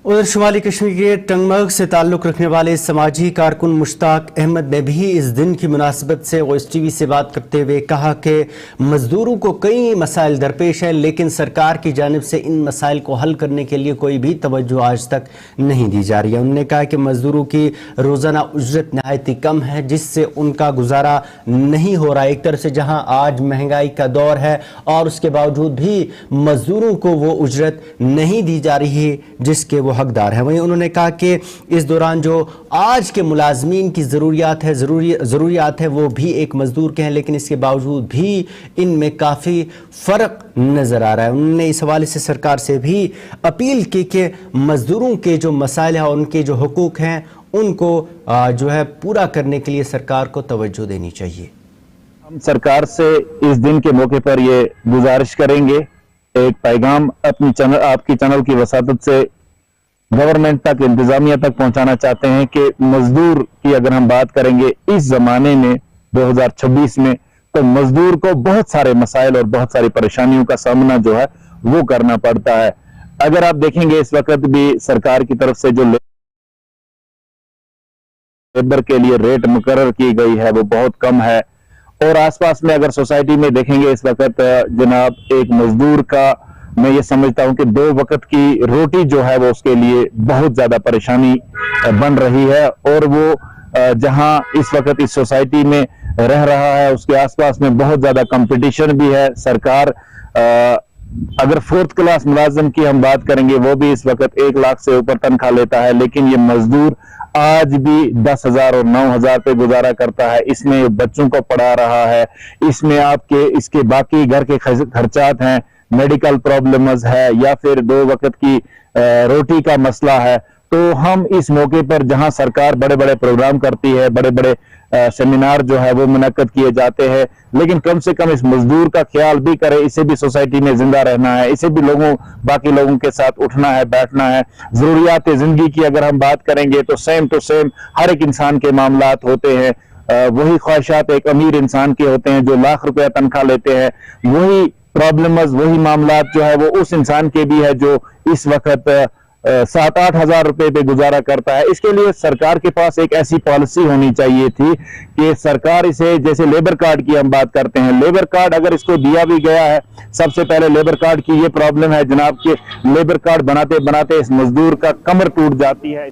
उधर शुमाली कश्मीर के टंगमर्ग से ताल्लुक़ रखने वाले समाजी कारकुन मुश्ताक अहमद ने भी इस दिन की मुनासिबत से OSTV से बात करते हुए कहा कि मज़दूरों को कई मसाइल दरपेश है, लेकिन सरकार की जानिब से इन मसाइल को हल करने के लिए कोई भी तवज्जो आज तक नहीं दी जा रही है। उन्होंने कहा कि मज़दूरों की रोज़ाना उजरत नहायत ही कम है, जिससे उनका गुजारा नहीं हो रहा है। एक तरफ से जहाँ आज महंगाई का दौर है और उसके बावजूद भी मज़दूरों को वो उजरत नहीं दी जा रही है जिसके वो हकदार है। वहीं उन्होंने कहा कि इस दौरान जो आज के मुलाजमीन की ज़रूरियात है वो भी एक मजदूर के हैं, लेकिन इसके बावजूद भी इनमें काफ़ी फ़र्क नज़र आ रहा है। उन्होंने इस हवाले से सरकार से भी अपील की कि मजदूरों के जो मसाइल हैं, उनके जो हुकूक हैं, उनको जो है पूरा करने के लिए सरकार को तवज्जो देनी चाहिए। हम सरकार से इस दिन के मौके पर ये गुजारिश करेंगे, एक पैगाम आपकी चैनल की वसातत से गवर्नमेंट तक, इंतजामिया तक पहुंचाना चाहते हैं कि मजदूर की अगर हम बात करेंगे इस जमाने में 2026 में, तो मजदूर को बहुत सारे मसाइल और बहुत सारी परेशानियों का सामना जो है वो करना पड़ता है। अगर आप देखेंगे इस वक्त भी सरकार की तरफ से जो लेबर के लिए रेट मुकर्रर की गई है वो बहुत कम है, और आसपास में अगर सोसाइटी में देखेंगे इस वक्त जनाब एक मजदूर का मैं ये समझता हूं कि 2 वक्त की रोटी जो है वो उसके लिए बहुत ज्यादा परेशानी बन रही है। और वो जहां इस वक्त इस सोसाइटी में रह रहा है उसके आसपास में बहुत ज्यादा कंपटीशन भी है। सरकार अगर 4th क्लास मुलाजिम की हम बात करेंगे वो भी इस वक्त 1 लाख से ऊपर तनख्वाह लेता है, लेकिन ये मजदूर आज भी 10,000 और 9,000 पे गुजारा करता है। इसमें बच्चों को पढ़ा रहा है, इसमें आपके इसके बाकी घर के खर्चात हैं, मेडिकल प्रॉब्लम्स है, या फिर 2 वक्त की रोटी का मसला है। तो हम इस मौके पर जहां सरकार बड़े बड़े प्रोग्राम करती है, बड़े बड़े सेमिनार जो है वो मुनक्कद किए जाते हैं, लेकिन कम से कम इस मजदूर का ख्याल भी करे। इसे भी सोसाइटी में जिंदा रहना है, इसे भी बाकी लोगों के साथ उठना है, बैठना है। जरूरियात जिंदगी की अगर हम बात करेंगे तो सेम टू सेम हर एक इंसान के मामलात होते हैं। वही ख्वाहिशात एक अमीर इंसान के होते हैं जो लाख रुपया तनख्वाह लेते हैं, वही प्रॉब्लम्स, वही मामलात जो है वो उस इंसान के भी है जो इस वक्त 7-8 हजार रुपए पे गुजारा करता है। इसके लिए सरकार के पास एक ऐसी पॉलिसी होनी चाहिए थी कि सरकार इसे, जैसे लेबर कार्ड की हम बात करते हैं, लेबर कार्ड अगर इसको दिया भी गया है, सबसे पहले लेबर कार्ड की ये प्रॉब्लम है जनाब कि लेबर कार्ड बनाते बनाते इस मजदूर का कमर टूट जाती है।